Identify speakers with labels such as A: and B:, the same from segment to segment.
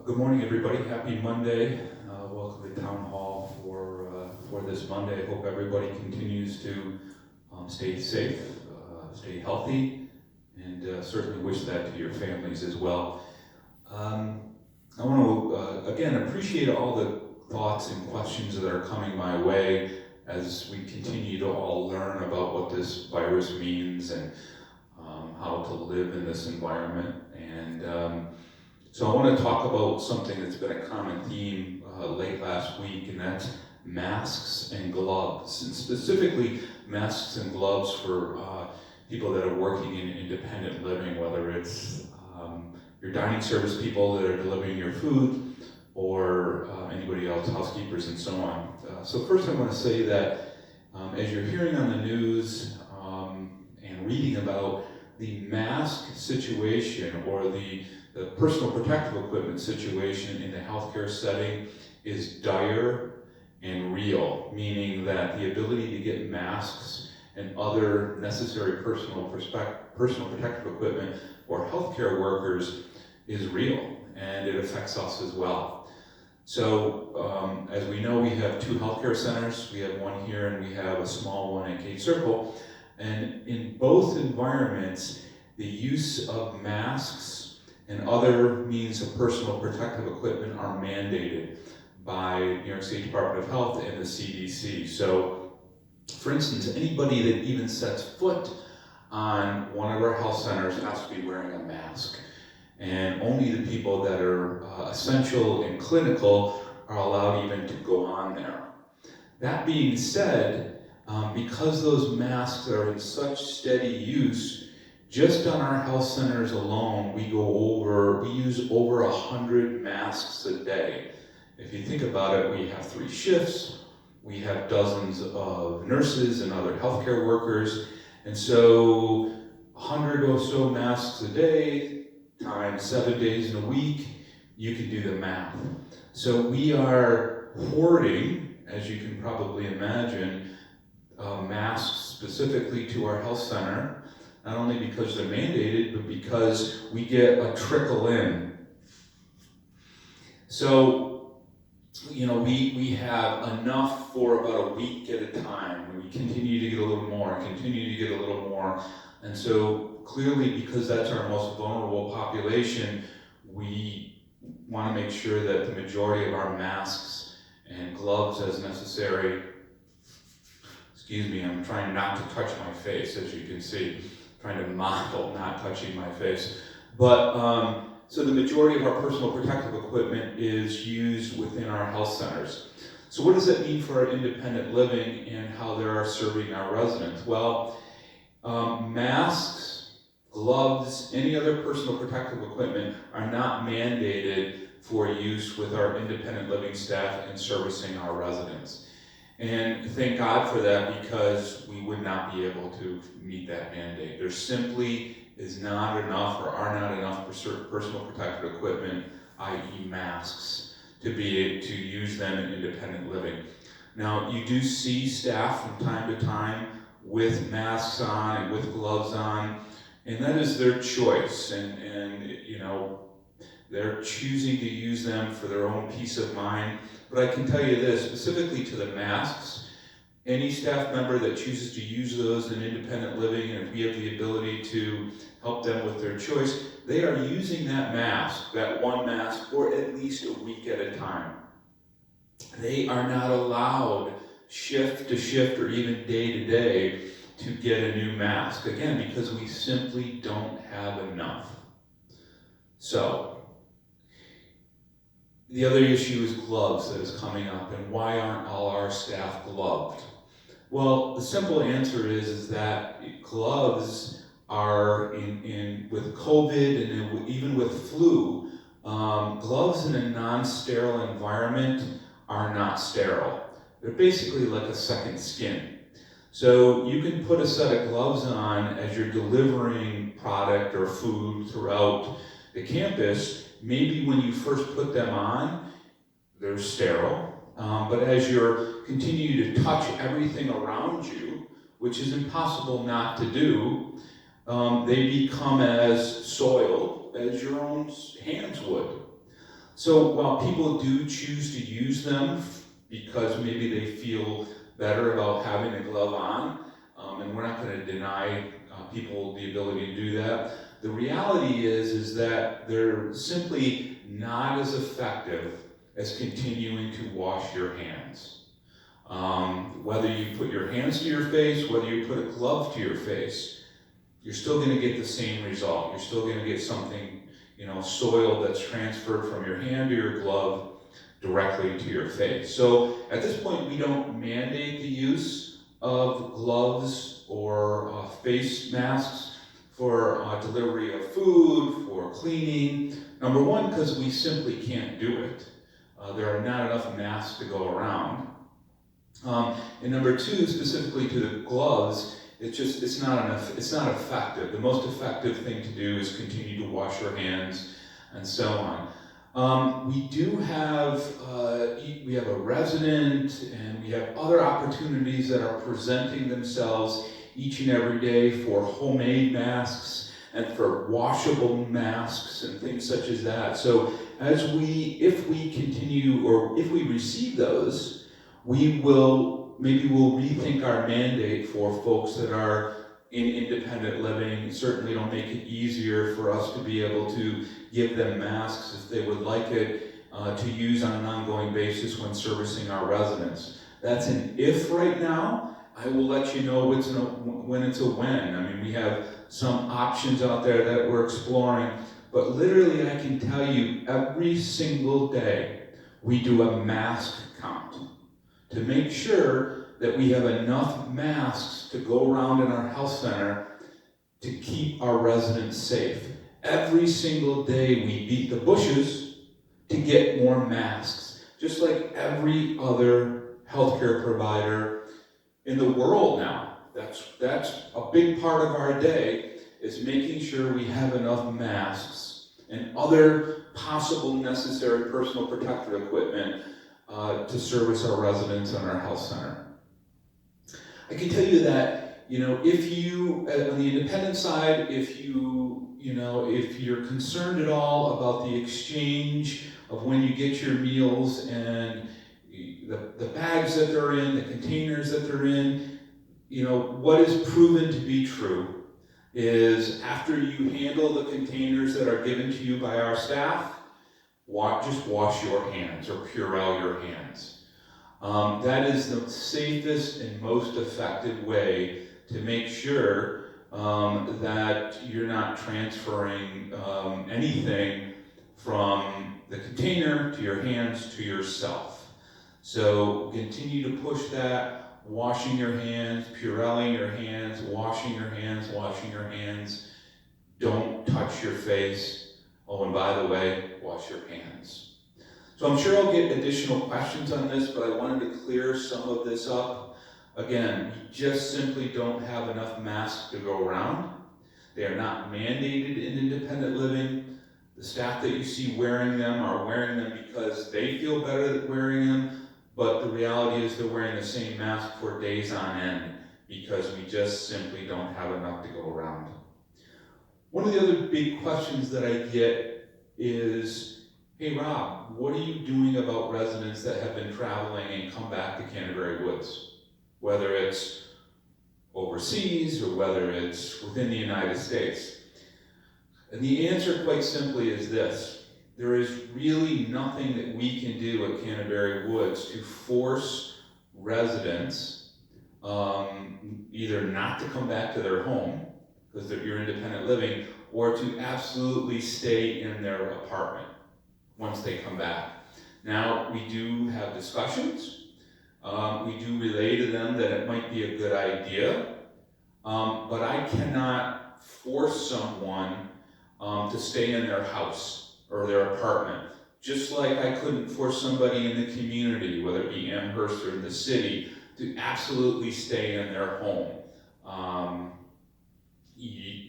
A: Good morning, everybody. Happy Monday. Welcome to Town Hall for this Monday. I hope everybody continues to stay safe, stay healthy, and certainly wish that to your families as well. I want to, again, appreciate all the thoughts and questions that are coming my way as we continue to all learn about what this virus means and how to live in this environment. And so I want to talk about something that's been a common theme late last week, and that's masks and gloves, and specifically masks and gloves for people that are working in independent living, whether it's your dining service people that are delivering your food, or anybody else, housekeepers and so on. So first I want to say that as you're hearing on the news and reading about the mask situation or the personal protective equipment situation in the healthcare setting is dire and real, meaning that the ability to get masks and other necessary personal protective equipment for healthcare workers is real, and it affects us as well. So, as we know, we have two healthcare centers. We have one here and we have a small one at Gate Circle. And in both environments, the use of masks and other means of personal protective equipment are mandated by New York State Department of Health and the CDC. So, for instance, anybody that even sets foot on one of our health centers has to be wearing a mask. And only the people that are essential and clinical are allowed even to go on there. That being said, because those masks are in such steady use, just on our health centers alone, we use over 100 masks a day. If you think about it, we have 3 shifts, we have dozens of nurses and other healthcare workers, and so 100 or so masks a day times 7 days in a week, you can do the math. So we are hoarding, as you can probably imagine, masks specifically to our health center, not only because they're mandated, but because we get a trickle in. So, we have enough for about a week at a time, and we continue to get a little more, and so clearly, because that's our most vulnerable population, we want to make sure that the majority of our masks and gloves as necessary, I'm trying not to touch my face, as you can see, trying to model not touching my face. But so the majority of our personal protective equipment is used within our health centers. So what does that mean for our independent living and how they are serving our residents? Well, masks, gloves, any other personal protective equipment are not mandated for use with our independent living staff and servicing our residents. And thank God for that, because we would not be able to meet that mandate. There simply is not enough, or are not enough, personal protective equipment, i.e. masks, to be able to use them in independent living. Now, you do see staff from time to time with masks on and with gloves on, and that is their choice, and they're choosing to use them for their own peace of mind. But I can tell you this, specifically to the masks, any staff member that chooses to use those in independent living, and if we have the ability to help them with their choice, they are using that mask, that one mask, for at least a week at a time. They are not allowed shift to shift or even day to day to get a new mask, again, because we simply don't have enough. So, the other issue is gloves that is coming up, and why aren't all our staff gloved? Well, the simple answer is that gloves are, with COVID and even with flu, gloves in a non-sterile environment are not sterile. They're basically like a second skin. So you can put a set of gloves on as you're delivering product or food throughout the campus. Maybe when you first put them on, they're sterile, but as you're continuing to touch everything around you, which is impossible not to do, they become as soiled as your own hands would. So while people do choose to use them because maybe they feel better about having a glove on, and we're not going to deny people the ability to do that, the reality is that they're simply not as effective as continuing to wash your hands. Whether you put your hands to your face, whether you put a glove to your face, you're still going to get the same result. You're still going to get something, soil that's transferred from your hand to your glove directly to your face. So at this point, we don't mandate the use of gloves or face masks for delivery of food, for cleaning. Number one, because we simply can't do it. There are not enough masks to go around. And number two, specifically to the gloves, it's not effective. The most effective thing to do is continue to wash your hands and so on. We do have we have a resident, and we have other opportunities that are presenting themselves each and every day for homemade masks and for washable masks and things such as that. So if we continue, or if we receive those, we'll rethink our mandate for folks that are in independent living. Certainly it'll make it easier for us to be able to give them masks if they would like it to use on an ongoing basis when servicing our residents. That's an if right now. I will let you know when it's a when. I mean, we have some options out there that we're exploring, but literally I can tell you every single day we do a mask count to make sure that we have enough masks to go around in our health center to keep our residents safe. Every single day we beat the bushes to get more masks, just like every other healthcare provider in the world now. That's a big part of our day, is making sure we have enough masks and other possible necessary personal protective equipment to service our residents and our health center. I can tell you that, if you, on the independent side, if you're concerned at all about the exchange of when you get your meals and the bags that they're in, the containers that they're in, what is proven to be true is after you handle the containers that are given to you by our staff, just wash your hands or Purell your hands. That is the safest and most effective way to make sure that you're not transferring anything from the container to your hands to yourself. So continue to push that, washing your hands, Purelling your hands, washing your hands, washing your hands. Don't touch your face. Oh, and by the way, wash your hands. So I'm sure I'll get additional questions on this, but I wanted to clear some of this up. Again, we just simply don't have enough masks to go around. They are not mandated in independent living. The staff that you see wearing them are wearing them because they feel better at wearing them, but the reality is they're wearing the same mask for days on end because we just simply don't have enough to go around. One of the other big questions that I get is, hey Rob, what are you doing about residents that have been traveling and come back to Canterbury Woods? Whether it's overseas or whether it's within the United States. And the answer quite simply is this: there is really nothing that we can do at Canterbury Woods to force residents either not to come back to their home because you're independent living, or to absolutely stay in their apartment once they come back. Now, we do have discussions. We do relay to them that it might be a good idea, but I cannot force someone to stay in their house or their apartment. Just like I couldn't force somebody in the community, whether it be Amherst or in the city, to absolutely stay in their home.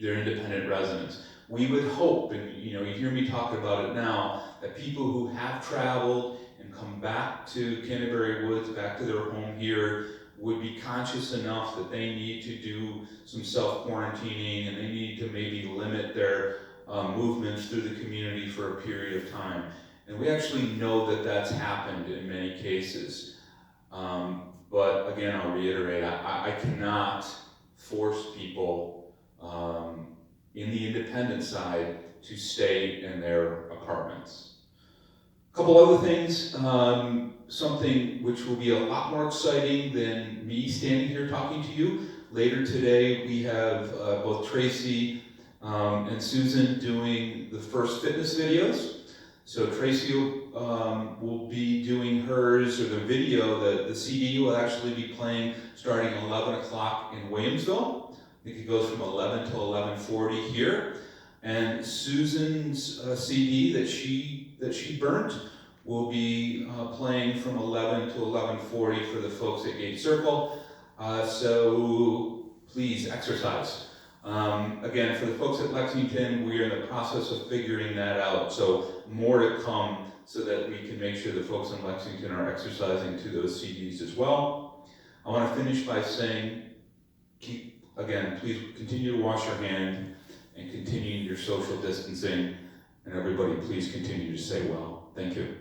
A: They're independent residents. We would hope, and you hear me talking about it now, that people who have traveled and come back to Canterbury Woods, back to their home here, would be conscious enough that they need to do some self-quarantining and they need to maybe limit their movements through the community for a period of time. And we actually know that that's happened in many cases. But again, I'll reiterate, I cannot force people in the independent side to stay in their apartments. A couple other things, something which will be a lot more exciting than me standing here talking to you. Later today, we have both Tracy and Susan doing the first fitness videos. So Tracy will be doing hers, or the video, the CD will actually be playing starting 11 o'clock in Williamsville. I think it goes from 11 to 11:40 here. And Susan's CD that she burnt will be playing from 11 to 11:40 for the folks at Gate Circle. So please exercise. Again, for the folks at Lexington, we are in the process of figuring that out. So more to come so that we can make sure the folks in Lexington are exercising to those CDs as well. I want to finish by saying, please continue to wash your hand and continue your social distancing. And everybody, please continue to stay well. Thank you.